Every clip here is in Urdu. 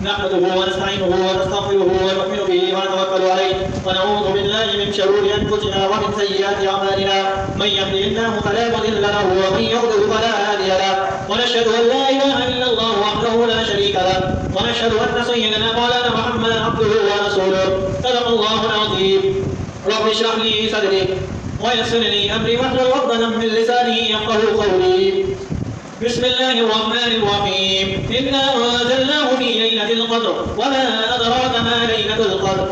نحمده ونستعينه ونستغفره ونؤمن به ونتوكل عليه ونعوذ بالله من شرور أنفسنا ومن سيئات أعمالنا من يهده الله فلا مضل له ومن يضلل فلا هادي له ونشهد أن لا إله إلا الله وحده لا شريك له ونشهد أن سيدنا مولانا محمدا عبده ورسوله صدق الله العظيم رب اشرح لي صدري ويسر لي أمري واحلل عقدة من لساني يفقهوا قولي بسم الله الرحمن الرحيم إنا أنزلناه في ليلة القدر وما أدراك ما ليلة القدر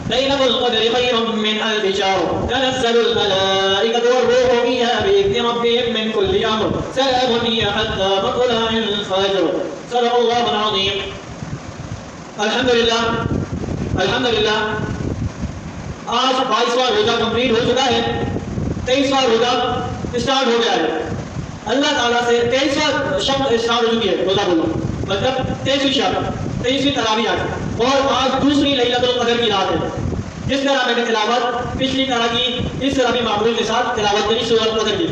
ليلة القدر خير من ألف شهر تنزل الملائكة والروح فيها بإذن ربهم من كل أمر سلام هي حتى مطلع الفجر صدق الله العظيم. الحمد للہ آج 22واں روزہ کمپلیٹ ہو چکا ہے. 23واں روزہ اسٹارٹ ہو گیا ہے. اللہ تعالیٰ سے 23واں شب اسٹارٹ ہو چکی ہے روزہ بولو مطلب 23ویں شب 23ویں تراویح آج اور آج دوسری لیلۃ القدر کی رات ہے. جس طرح میں نے تلاوت پچھلی طرح کی اس طرح بھی معمول کے ساتھ تلاوت کری سورۃ القدر کی.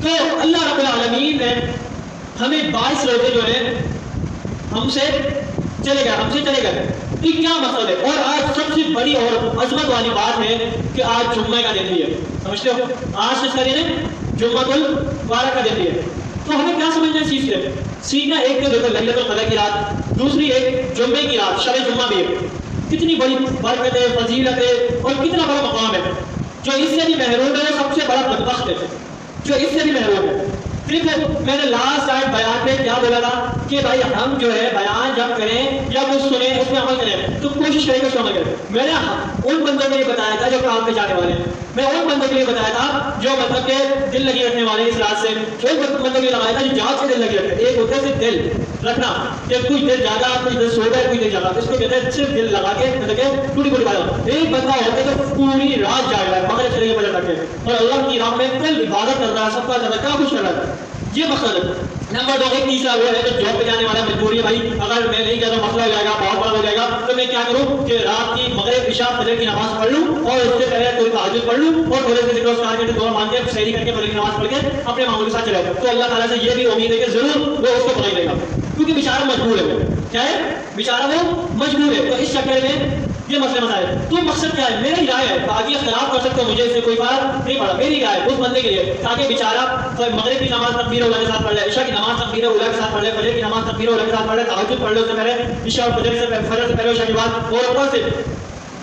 تو اللہ رب العالمین نے ہمیں 22 روزے جو ہے ہم سے چلے گئے کہ کیا مقصد ہے. اور آج سب سے بڑی اور عظمت والی بات ہے کہ آج جمعہ کا دن بھی ہے. سمجھتے ہو آج کس کا دن ہے؟ جمعہ المبارک کا دن بھی ہے. تو ہمیں کیا سمجھنا ہے چیز سے سیکھنا. ایک تو دیکھو لیلۃ القدر کی رات, دوسری ایک جمعے کی رات شب جمعہ بھی ہے. کتنی بڑی برکت ہے, فضیلت ہے اور کتنا بڑا مقام ہے. جو اس سے بھی محروم ہے سب سے بڑا بدبخت ہے جو اس سے بھی محروم ہے. صرف میں نے لاسٹ ٹائم بیان میں کیا بولا تھا کہ بھائی ہم جو ہے بیان جب کریں یا کچھ سنیں اس میں عمل کریں تو کوشش کریں کہ اس میں عمل کریں. میں نے ان بندوں کے لیے بتایا تھا جو کام پہ جانے والے ہیں. میں ان بندوں کے لیے بتایا تھا جو مطلب کہ دل لگی رکھنے والے اس رات سے. ایک بندوں کے لیے لگایا تھا جو جہاز سے دل لگی رکھتے. ایک ہوتا ہے صرف دل رکھنا کہ کچھ دیر جاگا کچھ دیر سو گئے کچھ دیر جاگا, اس کو کہتے ہیں صرف دل لگا کے مطلب کہ ٹوٹی پوٹی بات. ایک بندہ ہوتا ہے جو پوری رات جاگ رہا ہے مگر چلے گئے بجے تک کے اور اللہ کی راہ میں کل عبادت کر رہا ہے, سب کا کیا کچھ کر رہا ہے. یہ مقصد ہے. نمبر 2 ایک تیسرا وہ ہے جو جاب پہ جانے والا مجبوری ہے. بھائی اگر میں نہیں کہتا مسئلہ ہو جائے گا بہت بڑا ہو جائے گا تو میں کیا کروں کہ رات کی مغرب عشاء فجر کی نماز پڑھ لوں اور اس سے پہلے کوئی تہجد پڑھ لوں اور تھوڑے سے ذکر اذکار کے دعا مانگ کے سحری کر کے فجر کی نماز پڑھ کے اپنے معمول کے ساتھ چلے جاؤں. تو اللہ تعالیٰ سے یہ بھی امید ہے کہ ضرور وہ اس کو پکڑ لے گا کیونکہ بیچارہ مجبور ہے. کیا ہے بیچارہ وہ مجبور ہے. تو اس چکر میں یہ مسئلہ مسائل. تو مقصد کیا ہے؟ میری رائے ہے, باقی اختلاف کر سکتے ہو, مجھے اس سے کوئی فرق نہیں پڑا. میری رائے اس بندے کے لیے تاکہ بیچارہ مغرب کی نماز تکبیر اولیٰ کے ساتھ پڑھ لے, عشاء کی نماز تکبیر اولیٰ کے ساتھ پڑھ لے, فجر کی نماز تکبیر اولیٰ کے ساتھ پڑھ لے, تہجد پڑھ لے اس سے پہلے عشاء اور فجر سے پہلے عشاء کے بعد, اور اوپر سے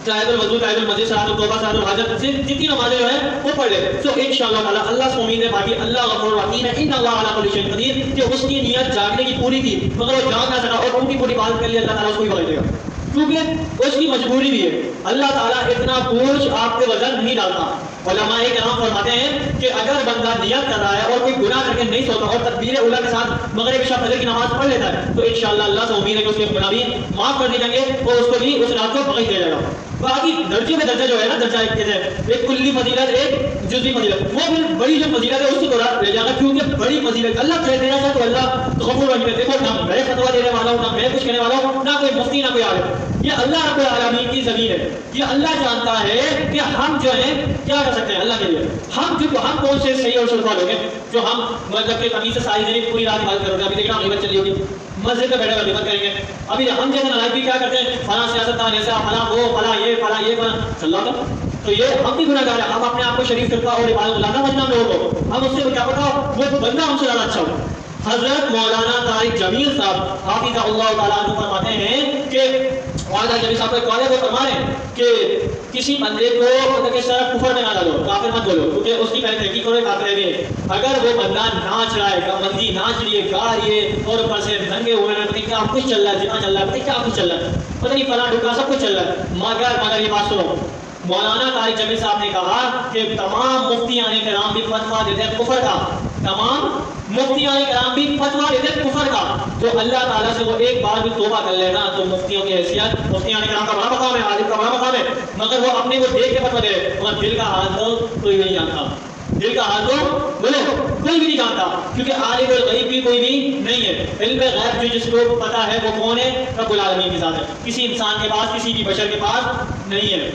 تحیۃ الوضو تحیۃ المسجد صلاۃ التوبہ صلاۃ الحاجت سے جتنی نمازیں جو ہیں وہ پڑھ لے. تو انشاءاللہ تعالی اللہ سے امید ہے. باقی اللہ غفور رحیم ہے. ان اللہ علی کل شیء قدیر. کہ اس کی نیت جاگنے کی پوری تھی مگر وہ جاگ نہ سکا اور ٹوٹی پوٹی بات کر لی, اللہ تعالیٰ اس کو ہی بخش دے گا کیونکہ اس کی مجبوری بھی ہے. اللہ تعالیٰ اتنا بوجھ آپ کے وزن نہیں ڈالتا. علماء کرام فرماتے ہیں کہ اگر بندہ نیت کر رہا ہے اور کوئی گناہ کر کے نہیں سوتا اور تکبیر اولیٰ کے ساتھ مغرب عشاء فجر کی نماز پڑھ لیتا ہے تو انشاءاللہ اللہ سے امید ہے کہ اس کے گناہ بھی معاف کر دیے جائیں گے اور اس کو بھی اس رات کو بخش دیا جائے گا. باقی درجے میں درجہ جو ہے نا, درجہ ایک کلی فضیلت ایک جزوی فضیلت, وہ پھر بڑی جو فضیلت ہے اس کو تھوڑا لے جائے گا کیونکہ بڑی فضیلت اللہ دینا چاہے تو اللہ غفور رحیم ہے. دیکھو نہ میں فتویٰ دینے والا ہوں, نہ میں کچھ کہنے والا ہوں, نہ کوئی مفتی نہ کوئی عالم. یہ اللہ رب العالمین کی زمین ہے. یہ اللہ جانتا ہے کہ ہم جو ہے کیا کر سکتے ہیں اللہ کے لیے. ہم کون سے صحیح اور شرفا لوگ ہیں جو ہم مطلب کہ تمیز سے ساری دن پوری رات عبادت کرو گے. ابھی دیکھنا غیبت چلی ہوگی, مسجد میں بیٹھے ہوئے غیبت کریں گے. ابھی ہم جیسے نالائق بھی کیا کرتے ہیں, فلاں سیاستدان ایسا, فلاں وہ, فلاں یہ فلاں صلی اللہ. تو یہ ہم بھی گناہ گار ہیں. ہم اپنے آپ کو شریف کرتا اور عبادت اللہ نہ بچنا لوگوں کو, ہم اس سے کیا پتا وہ بندہ ہم سے زیادہ اچھا ہو. حضرت مولانا طارق جمیل صاحب حافظ اللہ تعالیٰ عنہ فرماتے ہیں کہ مولانا جمیل صاحب کا قول ہے, وہ فرما رہے ہیں کہ کسی بندے کو مطلب کہ سر کفر میں نہ ڈالو, کافر مت بولو کیونکہ اس کی پہلے تحقیق کرو کافر ہے. اگر وہ بندہ ناچ رہا ہے, مندی ناچ رہی ہے, گا رہی ہے اور اوپر سے ننگے ہوئے ہیں, پتہ کیا کچھ چل رہا ہے, جنا چل رہا ہے, پتہ کیا کچھ چل رہا ہے, پتہ نہیں فلاں ڈھکا سب کچھ چل رہا ہے. مگر یہ بات سنو, مولانا طارق جمیل صاحب نے کہا کہ تمام مفتیان کرام بھی فتویٰ دیتے ہیں کفر کا, تمام مفتیان کرام بھی فتویٰ دیتے ہیں کفر کا. تو اللہ تعالیٰ سے وہ ایک بار بھی توبہ کر لینا تو مفتیوں کی حیثیت, مفتیان کرام کا بڑا مقام ہے, عالم کا بڑا مقام ہے, مگر وہ اپنے کو دیکھ کے فتویٰ دے رہے. مگر دل کا حال تو کوئی نہیں جانتا, دل کا حال تو بولو کوئی بھی نہیں جانتا کیونکہ عالم الغیب بھی کوئی بھی نہیں ہے. علم غیب جو جس کو پتا ہے وہ کون ہے؟ رب العالمین کی ذات ہے. کسی انسان کے پاس, کسی بھی بشر کے پاس نہیں ہے.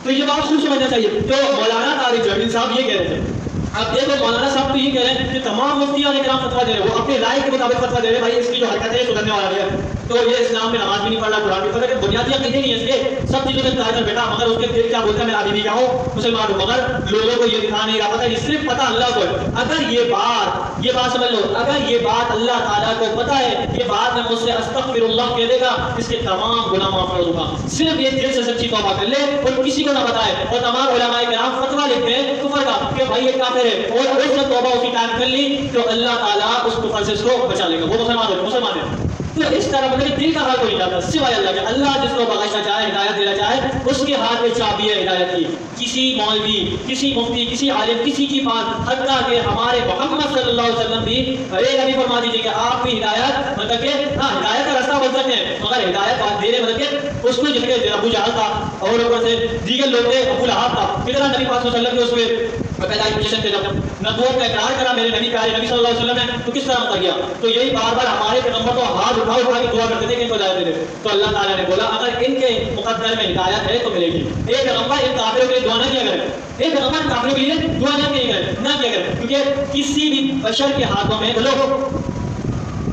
تو یہ بات خوب سمجھنا چاہیے. تو مولانا طارق جمیل صاحب یہ کہہ رہے تھے. اب دیکھو مولانا صاحب تو یہ کہہ رہے ہیں کہ تمام مفتیان کرام فتویٰ دے رہے ہیں, وہ اپنے رائے کے مطابق فتویٰ دے رہے ہیں. بھائی اس کی جو حرکت ہے سدھرنے والا ہے, تو یہ اسلام میں نماز بھی نہیں پڑھ رہا, قرآن بھی پڑھ رہا, کہ بنیادی عقیدے نہیں ہے اس کے, سب چیزوں سے انکار کر بیٹھا, مگر اس کے دل کیا بولتا ہے, میں آدمی کیا ہوں, مسلمان ہوں, مگر لوگوں کو یہ دکھا نہیں رہا, پتہ یہ صرف پتہ اللہ کو ہے. اگر یہ بات سمجھ لو, اگر یہ بات اللہ تعالیٰ کو پتہ ہے, یہ بات میں مجھ سے استغفر اللہ کہہ دے گا, اس کے تمام گناہ معاف کر دوں گا. صرف یہ دل سے سچی توبہ کر لے اور کسی کو نہ بتائے. اور تمام علماء کرام فتویٰ لکھتے ہیں کفر کا کہ بھائی یہ کافر ہے, اور اس نے توبہ اسی ٹائم کر لی تو اللہ تعالیٰ اس کفر سے اس کو بچا لے گا, وہ مسلمان ہے. تو اس طرح مطلب دل کا حال کوئی نہیں جاتا سوائے اللہ کے. اللہ جس کو بخشنا چاہے, ہدایت دینا چاہے, اس کے ہاتھ میں چابی ہے ہدایت کی. کسی مولوی, کسی مفتی, کسی عالم, کسی کی بات, حتیٰ کہ ہمارے محمد صلی اللہ علیہ وسلم بھی ایک نبی فرما دیجیے کہ آپ بھی ہدایت مطلب کہ ہاں ہدایت کا راستہ بن سکتے ہیں, مگر ہدایت بات دے رہے مطلب کہ اس کو جس کے ابو جہل تھا اور اوپر سے دیگر لوگ تھے, ابو لہاب تھا, کتنا نبی پاک صلی اللہ علیہ وسلم کے اس پہ پیدائش پوزیشن تھے, جب نبوت کا اقرار کرا میرے نبی پیارے نبی صلی اللہ علیہ وسلم نے, تو کس طرح متا گیا. تو یہی بار بار ہمارے پیغمبر کو ہاتھ اٹھا کے دعا کرتے تھے کہ ان کو ہدایت دے دے. تو اللہ تعالیٰ نے بولا اگر ان کے مقدر میں ہدایت ہے تو ملے گی. ایک پیغمبر ان کافروں کے لیے دعا نہ کیا کرے, ایک پیغمبر کافروں کے لیے دعا نہ کیا کرے, کیونکہ کسی بھی بشر کے ہاتھوں میں بولو,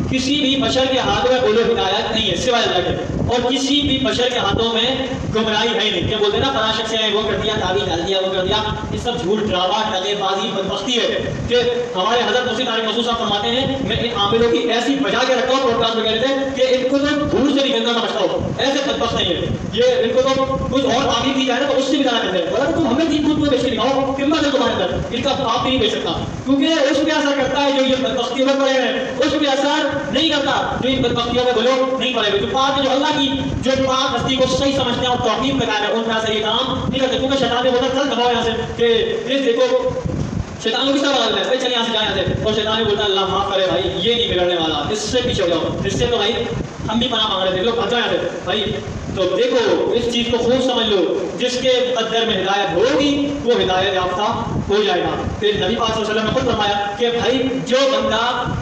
کسی بھی بشر کے ہاتھوں میں بولو ہدایت نہیں ہے سوائے اللہ کے, اور کسی بھی بشر کے ہاتھوں میں گمراہی ہے نہیں. کیا بولتے ہیں نا فلاں شخص نے وہ کر دیا, تعبیر ڈال دیا, وہ کر دیا, یہ سب جھوٹ, ڈراوا, ٹلے بازی, بدبختی ہے. کہ ہمارے حضرت مفتی طارق مسعود صاحب فرماتے ہیں میں ان عاملوں کی ایسی بجا کے رکھتا ہوں پوڈ کاسٹ میں کہہ رہے تھے کہ ان کو تو دور سے بھی گندا سمجھتا ہوں, ایسے بدبخت نہیں ہے یہ, ان کو تو کچھ اور تعبیر کی جائے نا تو اس سے بھی زیادہ کرتے ہیں. بولا تم ہمیں دین خود کو بیچ کے دکھاؤ, قیمت ہے تمہارے اندر, ان کا باپ بھی نہیں بیچ سکتا, کیونکہ اس پہ اثر کرتا ہے جو یہ بدبختیوں میں پڑے ہیں, اس پہ اثر نہیں کرتا جو ان بدبختیوں میں بولو نہیں پڑے گا. جو پاک جو اللہ کی جو پاک ہستی کو صحیح سمجھتے ہیں اور توحید پہ قائم ہے, ان کا سے یہ کام نہیں کرتے. کیونکہ شیطان نے بولتا چل دباؤ یہاں سے کہ یہ دیکھو, شیطان کو کس طرح بدل ہے, چل یہاں سے جائیں سے, اور شیطان نے بولتا اللہ معاف کرے بھائی یہ نہیں بگڑنے والا, اس سے پیچھے ہو جاؤ, اس سے تو بھائی ہم بھی پناہ مانگ رہے تھے, لوگ بھگ جائیں یہاں سے بھائی. تو دیکھو اس چیز کو خوب سمجھ لو, جس کے مقدر میں ہدایت ہوگی وہ ہدایت یافتہ ہو جائے گا. پھر نبی پاک صلی اللہ علیہ وسلم نے خود فرمایا کہ بھائی جو بندہ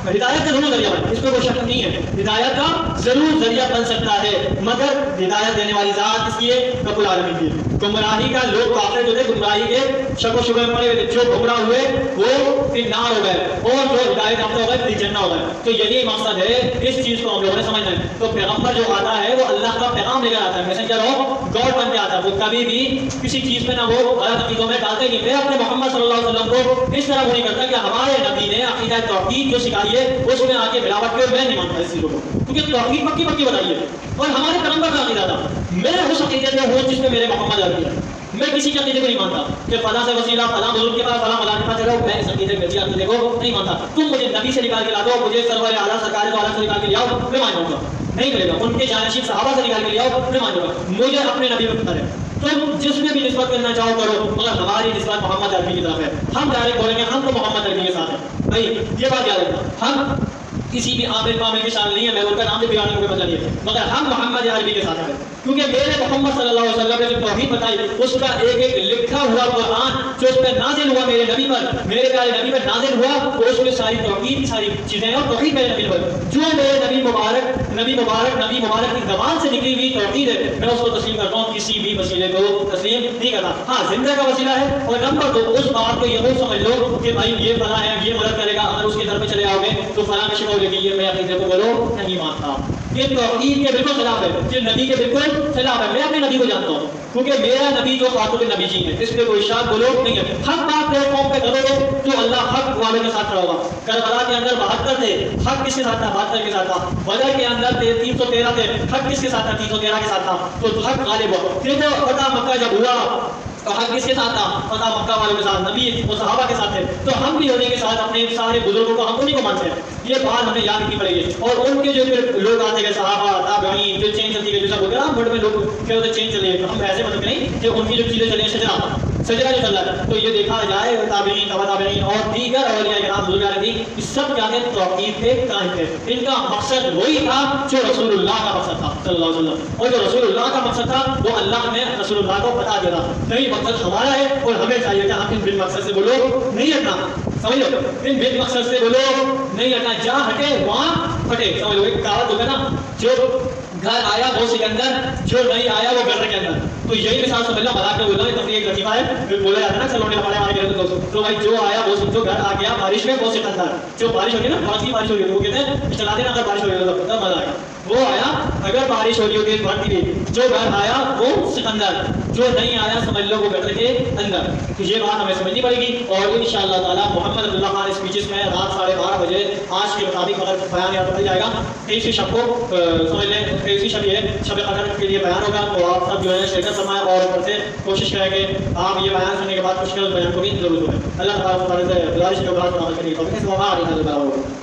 ہدایت کا ضرور ذریعہ بنے, اس پہ کوئی شک نہیں ہے, ہدایت کا ضرور ذریعہ بن سکتا ہے, مگر ہدایت دینے والی ذات کس کی ہے, رب العالمین کی. گمراہی کا لوگ کافر جو تھے گمراہی کے شک و شبہ میں پڑے ہوئے تھے, جو گمراہ ہوئے وہ پھر نار ہو گئے, اور جو ہدایت یافتہ ہو گئے پھر جنت ہو گئے. تو یہی مقصد ہے, اس چیز کو ہم لوگوں نے سمجھنا ہے. تو پیغمبر جو آتا ہے وہ اللہ کا پیغام لے کر آتا ہے, میسنجر ہو, گاڈ بن کے آتا ہے. وہ کبھی بھی کسی چیز پہ نہ وہ غلط عقیدوں میں ڈالتے نہیں. میں اپنے محمد صلی اللہ علیہ وسلم کو اس طرح وہ نہیں کرتا کہ ہمارے نبی نے عقیدہ توحید جو سکھائی ہے اس میں آ کے ملاوٹ کر, میں نہیں مانتا اس چیزوں کو, کیونکہ توحید پکی پکی بتائی ہے, اور ہمارے پیغمبر کا عقیدہ تھا. میں اس عقیدے میں ہوں جس میں میرے محمد عربی ہے. میں کسی کے عقیدے کو نہیں مانتا کہ فلاں سے وسیلہ فلاں بزرگ کے پاس فلاں فلاں کے پاس چلو, میں اس عقیدے کے عقیدے کو نہیں مانتا. تم مجھے نبی سے نکال کے لا دو, مجھے سرور اعلیٰ سرکار دو اعلیٰ سے نکال کے لے آؤ, میں مان جاؤں گا, نہیں ملے گا. ان کے جانشین صحابہ سے نکال کے لے آؤ, میں مان جاؤں گا. مجھے اپنے نبی پر پتہ ہے, تم جس میں بھی نسبت کرنا چاہو کرو, مگر ہماری نسبت محمد عربی کی طرف ہے. ہم ڈائریکٹ بولیں گے ہم تو محمد عربی کے ساتھ ہیں بھائی, یہ بات یاد رکھنا. ہم کسی بھی عامل پامل کے شامل نہیں ہے, میں ان کا نام بھی بیان کو مطلب نہیں ہے, مگر ہم محمد عربی کے ساتھ ہیں. کیونکہ میرے محمد صلی اللہ علیہ وسلم نے جو توحید بتائی, اس کا ایک ایک لکھا ہوا قرآن جو اس پہ نازل ہوا میرے نبی پر, میرے پیارے نبی پر نازل ہوا, وہ اس میں ساری توحید کی ساری چیزیں ہیں, اور توحید میرے نبی پر جو میرے نبی مبارک کی زبان سے نکلی ہوئی توحید ہے, میں اس کو تسلیم کرتا ہوں, کسی بھی وسیلے کو تسلیم نہیں کرتا. ہاں زندہ کا وسیلہ ہے, اور نمبر 2 اس بات کو یہ سمجھ لو کہ بھائی یہ فلاں ہے, یہ مدد کرے گا, اگر اس کے در پہ چلے آؤ گے تو فلاں میں شفا ہو جائے گی, یہ میں عقیدے کو بولو نہیں مانتا. یہ توحید کے بالکل خلاف ہے, یہ نبی کے بالکل خلاف ہے. میں اپنے نبی کو جانتا ہوں کیونکہ میرا نبی جو خاتم النبی جی ہے, اس پہ کوئی شک بولو نہیں ہے. حق بات پلیٹ فارم پہ کرو گے تو اللہ حق والے کے ساتھ کھڑا ہوگا. کربلا کے اندر 72 تھے, حق کس کے ساتھ تھا, 72 کے ساتھ تھا. بدر کے اندر 313 تھے, حق کس کے ساتھ تھا, 313 کے ساتھ تھا. تو حق غالب ہوا. پھر فتح مکہ جب ہوا تو حق کس کے ساتھ تھا, فتح مکہ والوں کے ساتھ, نبی اور صحابہ کے ساتھ تھے. تو ہم بھی ہونے کے ساتھ اپنے سارے بزرگوں کو ہم انہیں کو مانتے ہیں. یہ بات ہمیں یاد رکھنی پڑے گی. اور ان کے جو لوگ آتے گئے صحابہ تابعین, جو چین چلتی گئی, جو سب ہو گیا بڑے میں لوگ کیا ہوتے چین چلے, ہم ایسے مطلب نہیں کہ ان کی جو چیزیں چلے سجرا جو چل رہا ہے. تو یہ دیکھا جائے تابعین, تبع تابعین اور دیگر اولیاء کرام بزرگان دی, سب کیا تھے, توحید پہ قائم تھے. ان کا مقصد وہی تھا جو رسول اللہ کا مقصد تھا صلی اللہ علیہ وسلم, اور جو رسول اللہ کا مقصد تھا وہ اللہ نے رسول اللہ کو بتا دیا تھا. نہیں مقصد ہمارا ہے, اور ہمیں چاہیے کہ ہم ان بن مقصد سے بولو نہیں ہٹنا, سمجھ لو, ان بن مقصد سے بولو نہیں ہٹنا, جہاں ہٹے وہاں پھٹے. سمجھ لو, ایک کہاوت ہوگا نا, جو گھر آیا بوسے کے اندر, جو نہیں آیا وہ گھر کے اندر. تو یہی مثال سمجھ لو, مذاق میں بولا, تفریح ایک لطیفہ ہے, بولا جاتا ہے نا سلونے ہمارے گھر میں. تو بھائی جو آیا وہ جو گھر آ گیا بارش میں بوسے کے اندر, جو بارش ہوگی نا, بہت سی بارش ہوگی, وہ کہتے ہیں چلا دینا اگر بارش ہوگی تو مزہ آئے گا. وہ آیا اگر بارش ہو رہی ہوتی ہے بھرتی ہوئی، جو گھر آیا وہ اندر، جو نہیں آیا سمجھ لو وہ گٹر کے اندر. تو یہ بات ہمیں سمجھنی پڑے گی. اور انشاءاللہ تعالیٰ محمد عبداللہ خان اسپیچز میں رات 12:30 بجے آج کے مطابق اگر بیان یا بدل جائے گا 23 شب کو سمجھ لیں 23 شب یہ شب قدر کے لیے بیان ہوگا. تو آپ سب جو ہے شرکت فرمائیں اور اوپر سے کوشش کریں کہ آپ یہ بیان سننے کے بعد کچھ بیان کو بھی ضرور سنیں. اللہ تعالیٰ سے گزارش ہے کہ عمل کرنے کی توفیق عطا فرمائے.